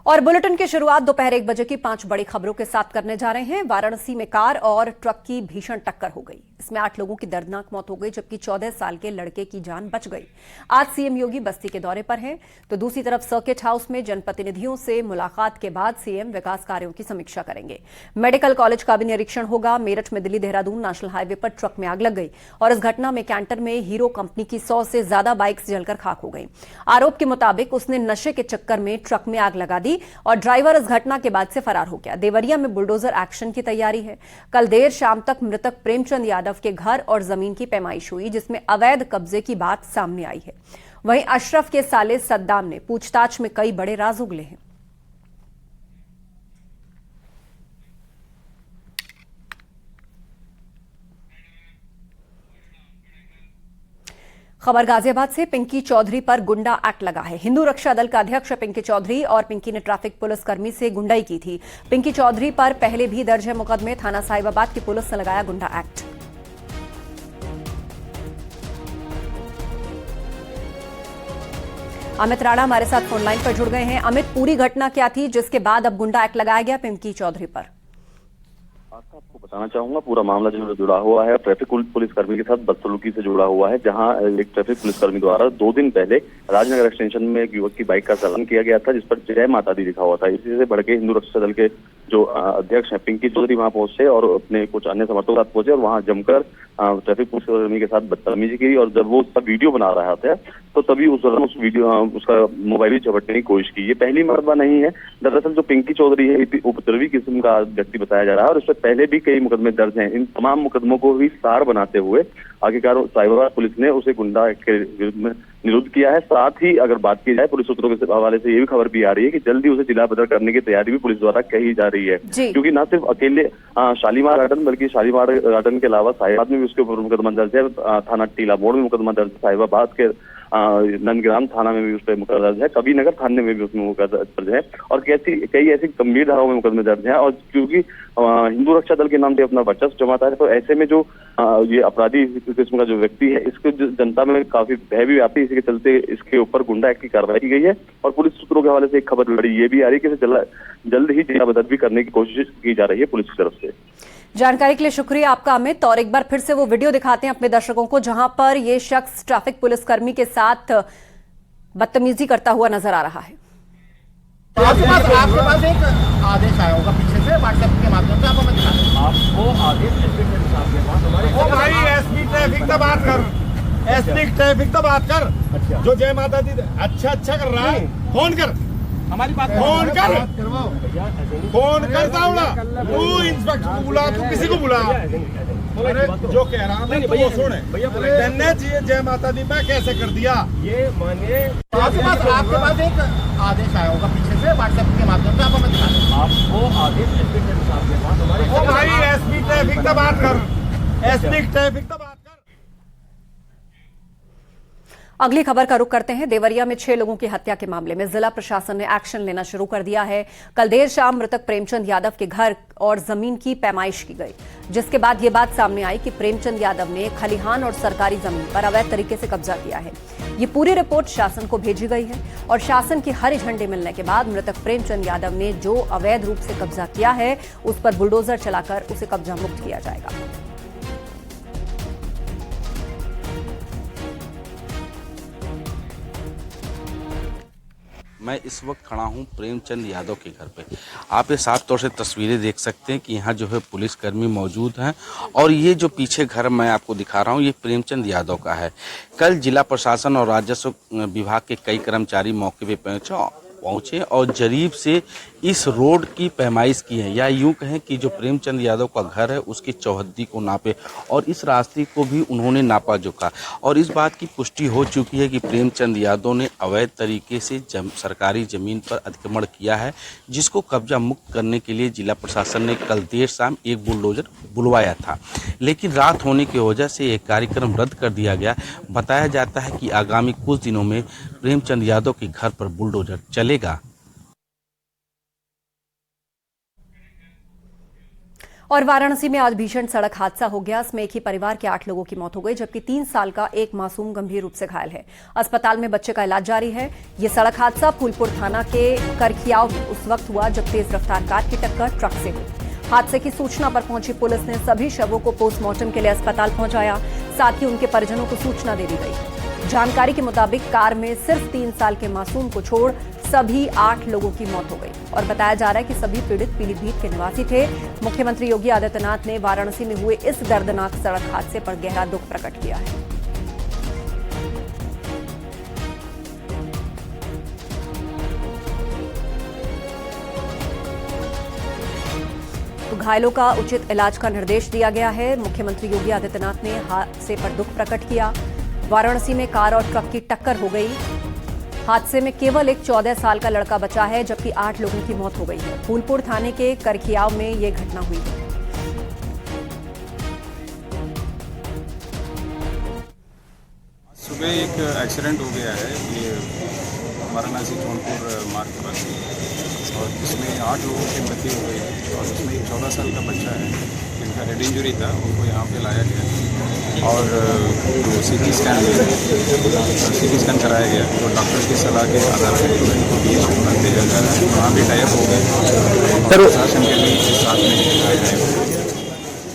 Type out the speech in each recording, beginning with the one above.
और बुलेटिन की शुरुआत दोपहर 1 बजे की 5 बड़ी खबरों के साथ करने जा रहे हैं। वाराणसी में कार और ट्रक की भीषण टक्कर हो गई। इसमें 8 लोगों की दर्दनाक मौत हो गई, जबकि 14 साल के लड़के की जान बच गई। आज सीएम योगी बस्ती के दौरे पर हैं, तो दूसरी तरफ सर्किट हाउस में जनप्रतिनिधियों से मुलाकात के बाद सीएम विकास कार्यों की समीक्षा करेंगे। मेडिकल कॉलेज का भी निरीक्षण होगा। मेरठ में दिल्ली देहरादून नेशनल हाईवे पर ट्रक में आग लग गई और इस घटना में कैंटर में हीरो कंपनी की 100 से ज्यादा बाइक्स जलकर खाक हो गई। आरोप के मुताबिक उसने नशे के चक्कर में ट्रक में आग लगा दी और ड्राइवर इस घटना के बाद से फरार हो गया। देवरिया में बुलडोजर एक्शन की तैयारी है। कल देर शाम तक मृतक प्रेमचंद यादव के घर और जमीन की पैमाइश हुई, जिसमें अवैध कब्जे की बात सामने आई है। वहीं अशरफ के साले सद्दाम ने पूछताछ में कई बड़े राज उगले हैं। खबर गाजियाबाद से। पिंकी चौधरी पर गुंडा एक्ट लगा है। हिंदू रक्षा दल का अध्यक्ष पिंकी चौधरी और पिंकी ने ट्रैफिक पुलिसकर्मी से गुंडाई की थी। पिंकी चौधरी पर पहले भी दर्ज है मुकदमे। थाना साहिबाबाद की पुलिस ने लगाया गुंडा एक्ट। अमित राणा हमारे साथ फोनलाइन पर जुड़ गए हैं। अमित, पूरी घटना क्या थी जिसके बाद अब गुंडा एक्ट लगाया गया पिंकी चौधरी पर? आपको बताना चाहूंगा, पूरा मामला जो जुड़ा हुआ है ट्रैफिक पुलिसकर्मी के साथ बदसलूकी से जुड़ा हुआ है, जहां एक ट्रैफिक पुलिसकर्मी द्वारा 2 दिन पहले राजनगर एक्सटेंशन में एक युवक की बाइक का चालान किया गया था, जिस पर जय माता दी लिखा हुआ था। इसी से भड़के हिंदू रक्षा दल के जो अध्यक्ष हैं पिंकी चौधरी वहां पहुंचे और अपने कुछ अन्य समर्थकों के साथ पहुंचे और वहां जमकर ट्रैफिक पुलिसकर्मी के साथ बदतमीजी की। और जब वो उसका वीडियो बना रहा था तो तभी उस दौरान उसका मोबाइल झपटने की कोशिश की। ये पहली मर्तबा नहीं है। दरअसल जो पिंकी चौधरी है उपद्रवी किस्म का व्यक्ति बताया जा रहा है और उससे पहले भी कई मुकदमे दर्ज हैं। इन तमाम मुकदमों को भी सार बनाते हुए आखिरकार साहिबाबाद पुलिस ने उसे गुंडा के विरुद्ध में निरुद्ध किया है। साथ ही अगर बात की जाए पुलिस सूत्रों के हवाले से ये भी खबर भी आ रही है कि जल्दी उसे जिला बदर करने की तैयारी भी पुलिस द्वारा कही जा रही है, क्योंकि न सिर्फ अकेले शालीमार गार्डन बल्कि शालीमार गार्डन के अलावा साहिबाबाद में भी उसके ऊपर मुकदमा दर्ज है। थाना टीला मोड़ में मुकदमा दर्ज है। साहिबाबाद के नंदग्राम थाना में भी उस पर मुकदमा दर्ज है। कबीरनगर थाने में भी उसमें मुकदमा दर्ज है और कई ऐसी गंभीर धाराओं में मुकदमे दर्ज है। और क्योंकि हिंदू रक्षा दल के नाम से अपना वर्चस्व जमाता है, तो ऐसे में जो ये अपराधी किस्म का जो व्यक्ति है, इसको जनता में काफी भय भी आती है। इसी के चलते इसके ऊपर गुंडा एक्ट की कार्रवाई की गई है और पुलिस सूत्रों के हवाले से एक खबर लड़ी ये भी आ रही है कि जल्द ही जिला बदर भी करने की कोशिश की जा रही है पुलिस की तरफ से। जानकारी के लिए शुक्रिया आपका अमित। और एक बार फिर से वो वीडियो दिखाते हैं अपने दर्शकों को, जहां पर ये शख्स ट्रैफिक पुलिसकर्मी के साथ बदतमीजी करता हुआ नजर आ रहा है। आपके पास एक आदेश आया होगा पीछे से व्हाट्सएप के माध्यम से, आपको मैं दिखा दूं। आपको आदेश ओ भाई एसपी ट्रैफिक तो बात कर, एसपी ट्रैफिक तो बात कर। अच्छा। जो जय माता दी अच्छा कर रहा है, फोन कर, हमारी बात फोन कर, फोन करता हूँ ना। तू इंस्पेक्टर बुला, तू किसी को बुला। जो कह रहा है तो वो सुने। करना चाहिए जय माता दी, मैं कैसे कर दिया ये माने। आपके पास एक आदेश आया होगा पीछे से व्हाट्सएप के माध्यम से, आपको मैं दिखा दूं। आपको आदेश ओ भाई एसपी ट्रैफिक तो बात कर, एसपी ट्रैफिक तो बात कर। अगली खबर का रुख करते हैं। देवरिया में 6 लोगों की हत्या के मामले में जिला प्रशासन ने एक्शन लेना शुरू कर दिया है। कल देर शाम मृतक प्रेमचंद यादव के घर और जमीन की पैमाइश की गई, जिसके बाद यह बात सामने आई कि प्रेमचंद यादव ने खलिहान और सरकारी जमीन पर अवैध तरीके से कब्जा किया है। ये पूरी रिपोर्ट शासन को भेजी गई है और शासन की हरी झंडी मिलने के बाद मृतक प्रेमचंद यादव ने जो अवैध रूप से कब्जा किया है उस पर बुलडोजर चलाकर उसे कब्जा मुक्त किया जाएगा। मैं इस वक्त खड़ा हूं प्रेमचंद यादव के घर पे। आप ये साफ तौर से तस्वीरें देख सकते हैं कि यहाँ जो है पुलिसकर्मी मौजूद हैं और ये जो पीछे घर मैं आपको दिखा रहा हूँ ये प्रेमचंद यादव का है। कल जिला प्रशासन और राजस्व विभाग के कई कर्मचारी मौके पे पहुंचे और जरीब से इस रोड की पैमाइश की है, या यूं कहें कि जो प्रेमचंद यादव का घर है उसकी चौहद्दी को नापे और इस रास्ते को भी उन्होंने नापा जोखा और इस बात की पुष्टि हो चुकी है कि प्रेमचंद यादव ने अवैध तरीके से सरकारी जमीन पर अतिक्रमण किया है, जिसको कब्जा मुक्त करने के लिए जिला प्रशासन ने कल देर शाम एक बुलडोजर बुलवाया था, लेकिन रात होने की वजह से एक कार्यक्रम रद्द कर दिया गया। बताया जाता है कि आगामी कुछ दिनों में प्रेमचंद यादव के घर पर बुलडोजर चलेगा। और वाराणसी में आज भीषण सड़क हादसा हो गया। इसमें एक ही परिवार के 8 लोगों की मौत हो गई, जबकि 3 साल का एक मासूम गंभीर रूप से घायल है। अस्पताल में बच्चे का इलाज जारी है। ये सड़क हादसा फूलपुर थाना के करखियाव में उस वक्त हुआ जब तेज रफ्तार कार की टक्कर ट्रक से हुई। हादसे की सूचना पर पहुंची पुलिस ने सभी शवों को पोस्टमार्टम के लिए अस्पताल पहुंचाया। साथ ही उनके परिजनों को सूचना दे दी गई। जानकारी के मुताबिक कार में सिर्फ 3 साल के मासूम को छोड़ सभी 8 लोगों की मौत हो गई और बताया जा रहा है कि सभी पीड़ित पीलीभीत के निवासी थे। मुख्यमंत्री योगी आदित्यनाथ ने वाराणसी में हुए इस दर्दनाक सड़क हादसे पर गहरा दुख प्रकट किया है। तो घायलों का उचित इलाज का निर्देश दिया गया है। मुख्यमंत्री योगी आदित्यनाथ ने हादसे पर दुख प्रकट किया। वाराणसी में कार और ट्रक की टक्कर हो गई। हादसे में केवल एक 14 साल का लड़का बचा है, जबकि 8 लोगों की मौत हो गई है। फूलपुर थाने के करखियाव में ये घटना हुई है। सुबह एक एक्सीडेंट हो गया है, ये वाराणसी जौनपुर मार्ग के पास, और जिसमें 8 लोगों की मृत्यु हो गई है और उसमें एक 14 साल का बच्चा है जिनका हेड इंजरी था, उनको यहाँ पे लाया गया और सीटी स्कैन कराया गया। तो डॉक्टर की सलाह के आधार पर उनको बीएचपी भेजा जा रहा है। वहाँ भी टाइप हो गए और प्रशासन के भी साथ में आए हैं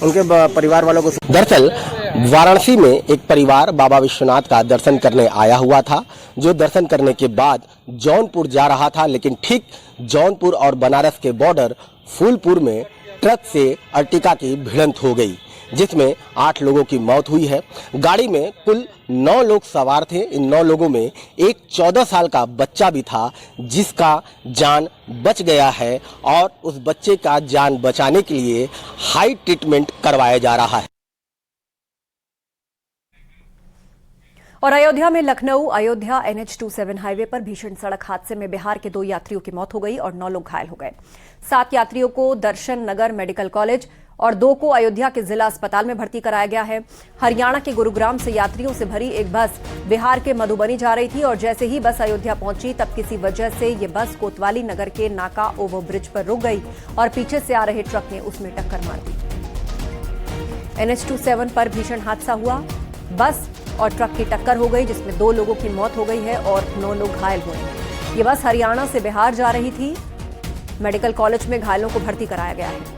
उनके परिवार वालों को। दरअसल वाराणसी में एक परिवार बाबा विश्वनाथ का दर्शन करने आया हुआ था, जो दर्शन करने के बाद जौनपुर जा रहा था, लेकिन ठीक जौनपुर और बनारस के बॉर्डर फूलपुर में ट्रक से अर्टिका की भिड़ंत हो गई, जिसमें 8 लोगों की मौत हुई है। गाड़ी में कुल 9 लोग सवार थे। इन 9 लोगों में एक 14 साल का बच्चा भी था, जिसका जान बच गया है और उस बच्चे का जान बचाने के लिए हाई ट्रीटमेंट करवाया जा रहा है। और अयोध्या में लखनऊ अयोध्या NH-27 हाईवे पर भीषण सड़क हादसे में बिहार के 2 यात्रियों की मौत हो गई और 9 लोग घायल हो गए। 7 यात्रियों को दर्शन नगर मेडिकल कॉलेज और 2 को अयोध्या के जिला अस्पताल में भर्ती कराया गया है। हरियाणा के गुरुग्राम से यात्रियों से भरी एक बस बिहार के मधुबनी जा रही थी और जैसे ही बस अयोध्या पहुंची, तब किसी वजह से ये बस कोतवाली नगर के नाका ओवरब्रिज पर रुक गई और पीछे से आ रहे ट्रक ने उसमें टक्कर मार दी। NH-27 पर भीषण हादसा हुआ। बस और ट्रक की टक्कर हो गई, जिसमें 2 लोगों की मौत हो गई है और 9 लोग घायल हुए हैं। ये बस हरियाणा से बिहार जा रही थी। मेडिकल कॉलेज में घायलों को भर्ती कराया गया है।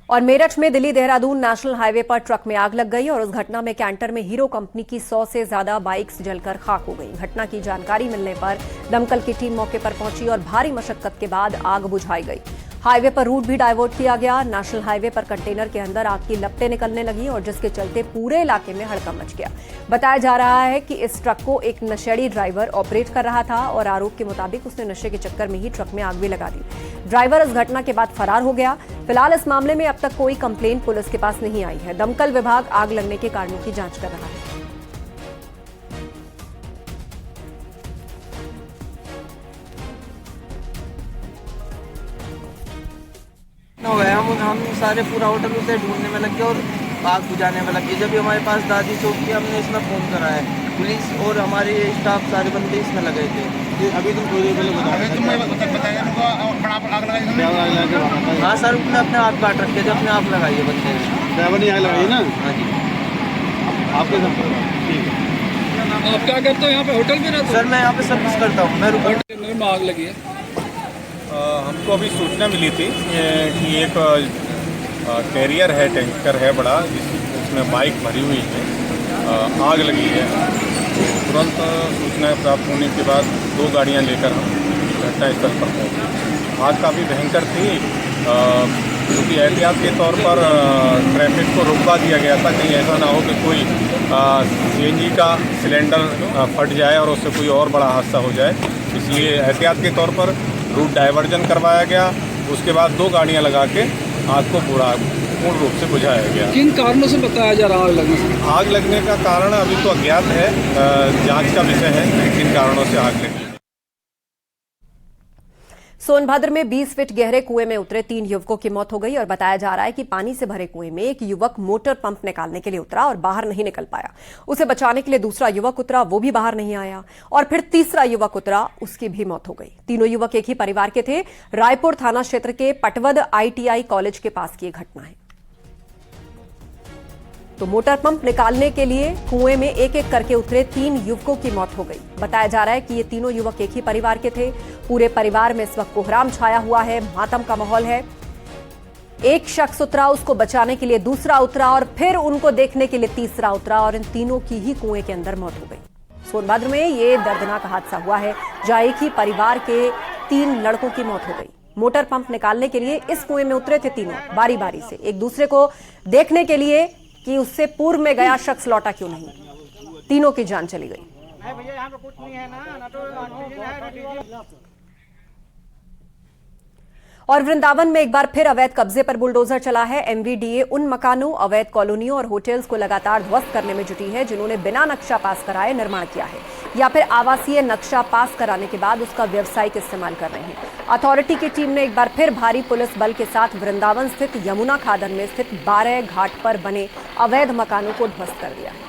और मेरठ में दिल्ली देहरादून नेशनल हाईवे पर ट्रक में आग लग गई और उस घटना में कैंटर में हीरो कंपनी की 100 से ज्यादा बाइक्स जलकर खाक हो गई। घटना की जानकारी मिलने पर दमकल की टीम मौके पर पहुंची और भारी मशक्कत के बाद आग बुझाई गई। हाईवे पर रूट भी डाइवर्ट किया गया। नेशनल हाईवे पर कंटेनर के अंदर आग की लपटें निकलने लगी और जिसके चलते पूरे इलाके में हड़कंप मच गया। बताया जा रहा है कि इस ट्रक को एक नशेड़ी ड्राइवर ऑपरेट कर रहा था और आरोप के मुताबिक उसने नशे के चक्कर में ही ट्रक में आग भी लगा दी। ड्राइवर इस घटना के बाद फरार हो गया। फिलहाल इस मामले में अब तक कोई कंप्लेंट पुलिस के पास नहीं आई है। दमकल विभाग आग लगने के कारणों की जांच कर रहा है। हम सारे पूरा होटल उसे ढूंढने में लग गए और आग बुझाने में लग गए। जब भी हमारे पास दादी चौकी, हमने इसमें फोन करा है। पुलिस और हमारे स्टाफ सारे बंदे इसमें लगे थे। अभी तुम थोड़ी देर पहले बताया हाँ सर, उसने अपने आप काट रखे थे, अपने आप लगाई है बंदे। ड्राइवर ने आग लगाई ना? हाँ जी। आपके ठीक है। आप क्या करते हो यहाँ पे? होटल में रहते? सर मैं यहाँ पे सर्विस करता हूँ। मैं होटल में आग लगी है। हमको अभी सूचना मिली थी कि एक कैरियर है, टैंकर है बड़ा, जिसमें बाइक भरी हुई है, आग लगी है। तुरंत सूचना प्राप्त होने के बाद 2 गाड़ियां लेकर हम घटनास्थल पर पहुंचे। आग काफ़ी भयंकर थी, क्योंकि एहतियात के तौर पर ट्रैफिक को रोकवा दिया गया था, कहीं ऐसा ना हो कि कोई CNG का सिलेंडर फट जाए और उससे कोई और बड़ा हादसा हो जाए। इसलिए एहतियात के तौर पर रूट डाइवर्जन करवाया गया। उसके बाद 2 गाड़ियां लगा के आग को पूर्ण रूप से बुझाया गया। किन कारणों से बताया जा रहा है आग लगने का कारण अभी तो अज्ञात है, जांच का विषय है, किन कारणों से आग लगी। सोनभद्र में 20 फीट गहरे कुएं में उतरे 3 युवकों की मौत हो गई और बताया जा रहा है कि पानी से भरे कुएं में एक युवक मोटर पंप निकालने के लिए उतरा और बाहर नहीं निकल पाया। उसे बचाने के लिए दूसरा युवक उतरा, वो भी बाहर नहीं आया और फिर तीसरा युवक उतरा, उसकी भी मौत हो गई। तीनों युवक एक ही परिवार के थे। रायपुर थाना क्षेत्र के पटवद ITI कॉलेज के पास की यह घटना है। तो मोटर पंप निकालने के लिए कुएं में एक एक करके उतरे 3 युवकों की मौत हो गई। बताया जा रहा है कि ये तीनों युवक एक ही परिवार के थे। पूरे परिवार में इस वक्त कोहराम छाया हुआ है, मातम का माहौल है। एक शख्स उतरा, उसको बचाने के लिए दूसरा उतरा और फिर उनको देखने के लिए तीसरा उतरा और इन तीनों की ही कुएं के अंदर मौत हो गई। सोनभद्र में ये दर्दनाक हादसा हुआ है जहां एक ही परिवार के 3 लड़कों की मौत हो गई। मोटर पंप निकालने के लिए इस कुएं में उतरे थे तीनों बारी बारी से, एक दूसरे को देखने के लिए कि उससे पूर्व में गया शख्स लौटा क्यों नहीं। तीनों की जान चली गई। और वृंदावन में एक बार फिर अवैध कब्जे पर बुलडोजर चला है। MVDA उन मकानों, अवैध कॉलोनियों और होटल्स को लगातार ध्वस्त करने में जुटी है जिन्होंने बिना नक्शा पास कराए निर्माण किया है या फिर आवासीय नक्शा पास कराने के बाद उसका व्यावसायिक इस्तेमाल कर रहे हैं। अथॉरिटी की टीम ने एक बार फिर भारी पुलिस बल के साथ वृंदावन स्थित यमुना खादन में स्थित 12 घाट पर बने अवैध मकानों को ध्वस्त कर दिया है।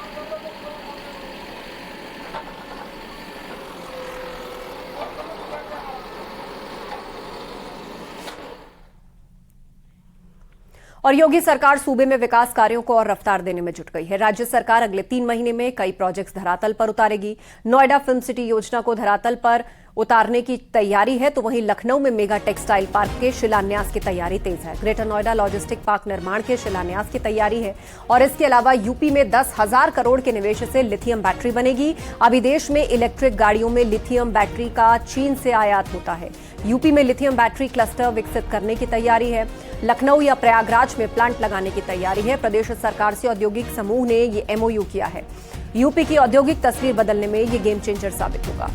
और योगी सरकार सूबे में विकास कार्यों को और रफ्तार देने में जुट गई है। राज्य सरकार अगले 3 महीने में कई प्रोजेक्ट्स धरातल पर उतारेगी। नोएडा फिल्म सिटी योजना को धरातल पर उतारने की तैयारी है, तो वहीं लखनऊ में मेगा टेक्सटाइल पार्क के शिलान्यास की तैयारी तेज है। ग्रेटर नोएडा लॉजिस्टिक पार्क निर्माण के शिलान्यास की तैयारी है और इसके अलावा यूपी में 10,000 करोड़ के निवेश से लिथियम बैटरी बनेगी। अभी देश में इलेक्ट्रिक गाड़ियों में लिथियम बैटरी का चीन से आयात होता है। यूपी में लिथियम बैटरी क्लस्टर विकसित करने की तैयारी है। लखनऊ या प्रयागराज में प्लांट लगाने की तैयारी है। प्रदेश सरकार से औद्योगिक समूह ने ये MOU किया है। यूपी की औद्योगिक तस्वीर बदलने में ये गेम चेंजर साबित होगा।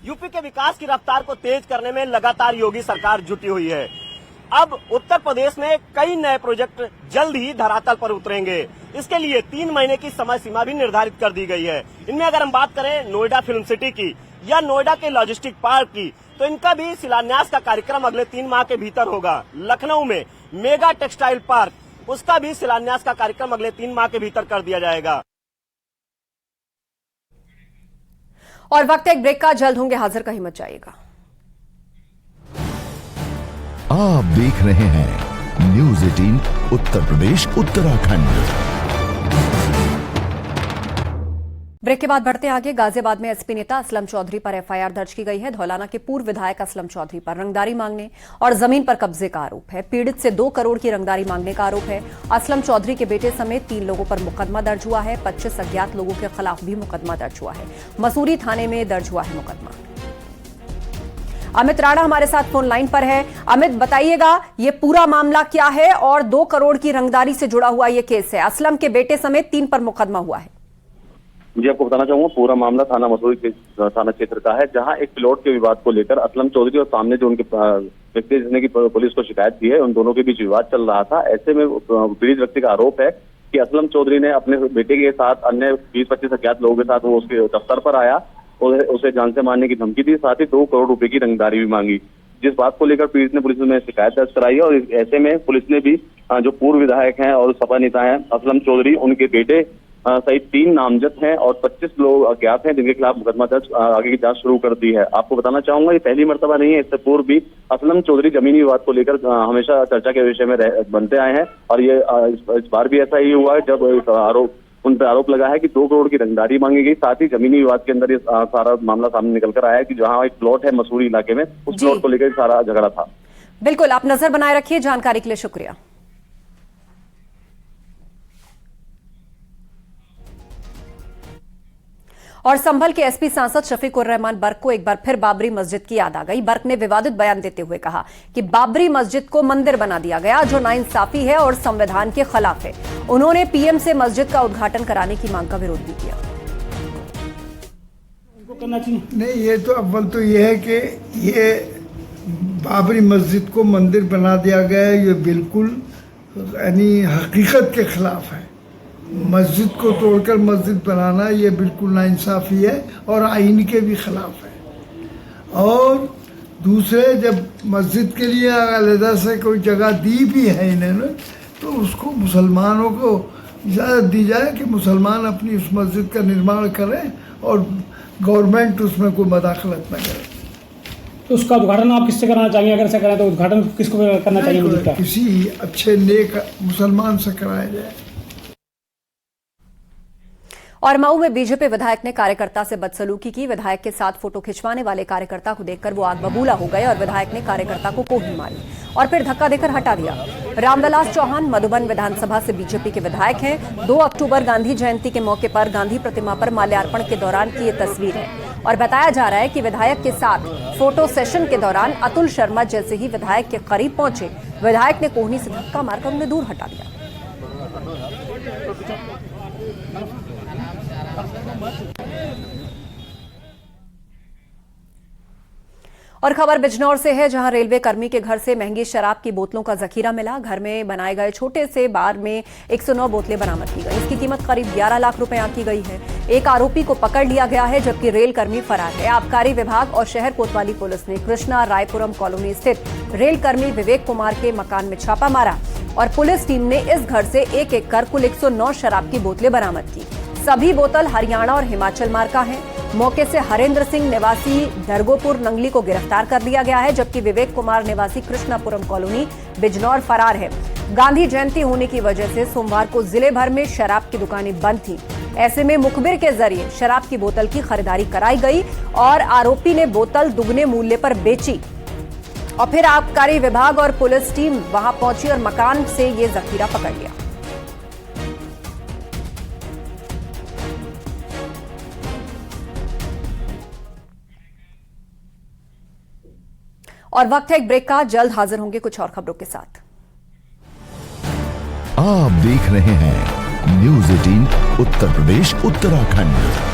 यूपी के विकास की रफ्तार को तेज करने में लगातार योगी सरकार जुटी हुई है। अब उत्तर प्रदेश में कई नए प्रोजेक्ट जल्द ही धरातल पर उतरेंगे। इसके लिए 3 महीने की समय सीमा भी निर्धारित कर दी गई है। इनमें अगर हम बात करें नोएडा फिल्म सिटी की या नोएडा के लॉजिस्टिक पार्क की, तो इनका भी शिलान्यास का कार्यक्रम अगले 3 माह के भीतर होगा। लखनऊ में मेगा टेक्सटाइल पार्क, उसका भी शिलान्यास का कार्यक्रम अगले 3 माह के भीतर कर दिया जाएगा। और वक्त एक ब्रेक का, जल्द होंगे हाजिर, कहीं मत जाइएगा। आप देख रहे हैं न्यूज़ 18 उत्तर प्रदेश उत्तराखंड। ब्रेक के बाद बढ़ते आगे। गाजियाबाद में SP नेता असलम चौधरी पर FIR दर्ज की गई है। धौलाना के पूर्व विधायक असलम चौधरी पर रंगदारी मांगने और जमीन पर कब्जे का आरोप है। पीड़ित से 2 करोड़ की रंगदारी मांगने का आरोप है। असलम चौधरी के बेटे समेत 3 लोगों पर मुकदमा दर्ज हुआ है। 25 अज्ञात लोगों के खिलाफ भी मुकदमा दर्ज हुआ है। मसूरी थाने में दर्ज हुआ है मुकदमा। अमित राणा हमारे साथ फोन लाइन पर है। अमित, बताइएगा ये पूरा मामला क्या है और 2 करोड़ की रंगदारी से जुड़ा हुआ ये केस है। असलम के बेटे समेत 3 पर मुकदमा हुआ है। जी, आपको बताना चाहूंगा पूरा मामला थाना मसूरी के थाना क्षेत्र का है, जहां एक प्लॉट के विवाद को लेकर असलम चौधरी और सामने जो उनके व्यक्ति जिसने की पुलिस को शिकायत की है, उन दोनों के बीच विवाद चल रहा था। ऐसे में पीड़ित व्यक्ति का आरोप है कि असलम चौधरी ने अपने बेटे के साथ अन्य 20-25 अज्ञात लोगों के साथ वो उसके दफ्तर पर आया और उसे जान से मारने की धमकी दी, साथ ही 2 करोड़ रुपए की रंगदारी भी मांगी। जिस बात को लेकर पीड़ित ने पुलिस में शिकायत दर्ज कराई है और ऐसे में पुलिस ने भी जो पूर्व विधायक हैं और सपा नेता हैं असलम चौधरी, उनके बेटे सहित 3 नामजद हैं और 25 लोग अज्ञात हैं जिनके खिलाफ मुकदमा दर्ज आगे की जांच शुरू कर दी है। आपको बताना चाहूंगा ये पहली मर्तबा नहीं है, इससे पूर्व भी असलम चौधरी जमीनी विवाद को लेकर हमेशा चर्चा के विषय में बनते आए हैं और ये इस बार भी ऐसा ही हुआ है जब उन पर आरोप लगा है कि 2 करोड़ की रंगदारी मांगी गई। साथ ही जमीनी विवाद के अंदर ये सारा मामला सामने निकल कर आया है कि जहां एक प्लॉट है मसूरी इलाके में, उस प्लॉट को लेकर सारा झगड़ा था। बिल्कुल, आप नजर बनाए रखिए। जानकारी के लिए शुक्रिया। और संभल के SP सांसद शफीकुर रहमान बर्क को एक बार फिर बाबरी मस्जिद की याद आ गई। बर्क ने विवादित बयान देते हुए कहा कि बाबरी मस्जिद को मंदिर बना दिया गया जो नाइंसाफी है और संविधान के खिलाफ है। उन्होंने PM से मस्जिद का उद्घाटन कराने की मांग का विरोध भी किया। नहीं, ये तो अव्वल तो ये है कि ये बाबरी मस्जिद को मंदिर बना दिया गया है, ये बिल्कुल यानी हकीकत के खिलाफ है। मस्जिद को तोड़कर मस्जिद बनाना ये बिल्कुल नाइंसाफ़ी है और आइन के भी ख़िलाफ़ है। और दूसरे, जब मस्जिद के लिए अलहदा से कोई जगह दी भी है इन्होंने, तो उसको मुसलमानों को इजाज़त दी जाए कि मुसलमान अपनी उस मस्जिद का निर्माण करें और गवर्नमेंट उसमें कोई मदाखलत न करे। तो उसका उद्घाटन आप किससे कराना चाहेंगे? अगर ऐसा करें तो उद्घाटन किसको करना चाहिए? किसी अच्छे नेक मुसलमान से कराया जाए। और मऊ में बीजेपी विधायक ने कार्यकर्ता से बदसलूकी की। विधायक के साथ फोटो खिंचवाने वाले कार्यकर्ता को देखकर वो आग बबूला हो गए और विधायक ने कार्यकर्ता को कोहनी मारी और फिर धक्का देकर हटा दिया। रामविलास चौहान मधुबन विधानसभा से बीजेपी के विधायक हैं। 2 अक्टूबर गांधी जयंती के मौके पर गांधी प्रतिमा पर माल्यार्पण के दौरान की ये तस्वीर है और बताया जा रहा है कि विधायक के साथ फोटो सेशन के दौरान अतुल शर्मा जैसे ही विधायक के करीब पहुंचे, विधायक ने कोहनी से धक्का मारकर उन्हें दूर हटा दिया। और खबर बिजनौर से है, जहां रेलवे कर्मी के घर से महंगी शराब की बोतलों का जखीरा मिला। घर में बनाए गए छोटे से बार में 109 बोतलें बरामद की गई। इसकी कीमत करीब 11 लाख रुपए आंकी गई है। एक आरोपी को पकड़ लिया गया है, जबकि रेल कर्मी फरार है। आबकारी विभाग और शहर कोतवाली पुलिस ने कृष्णा रायपुरम कॉलोनी स्थित रेल कर्मी विवेक कुमार के मकान में छापा मारा और पुलिस टीम ने इस घर से एक कर कुल 109 शराब की बोतलें बरामद की। सभी बोतल हरियाणा और हिमाचल मार्का है। मौके से हरेंद्र सिंह निवासी दरगोपुर नंगली को गिरफ्तार कर लिया गया है, जबकि विवेक कुमार निवासी कृष्णापुरम कॉलोनी बिजनौर फरार है। गांधी जयंती होने की वजह से सोमवार को जिले भर में शराब की दुकानें बंद थी। ऐसे में मुखबिर के जरिए शराब की बोतल की खरीदारी कराई गई और आरोपी ने बोतल दुगने मूल्य पर बेची और फिर आबकारी विभाग और पुलिस टीम वहां पहुंची और मकान से ये जखीरा पकड़ लिया। और वक्त है एक ब्रेक का। जल्द हाजिर होंगे कुछ और खबरों के साथ। आप देख रहे हैं न्यूज़ 18 उत्तर प्रदेश उत्तराखंड।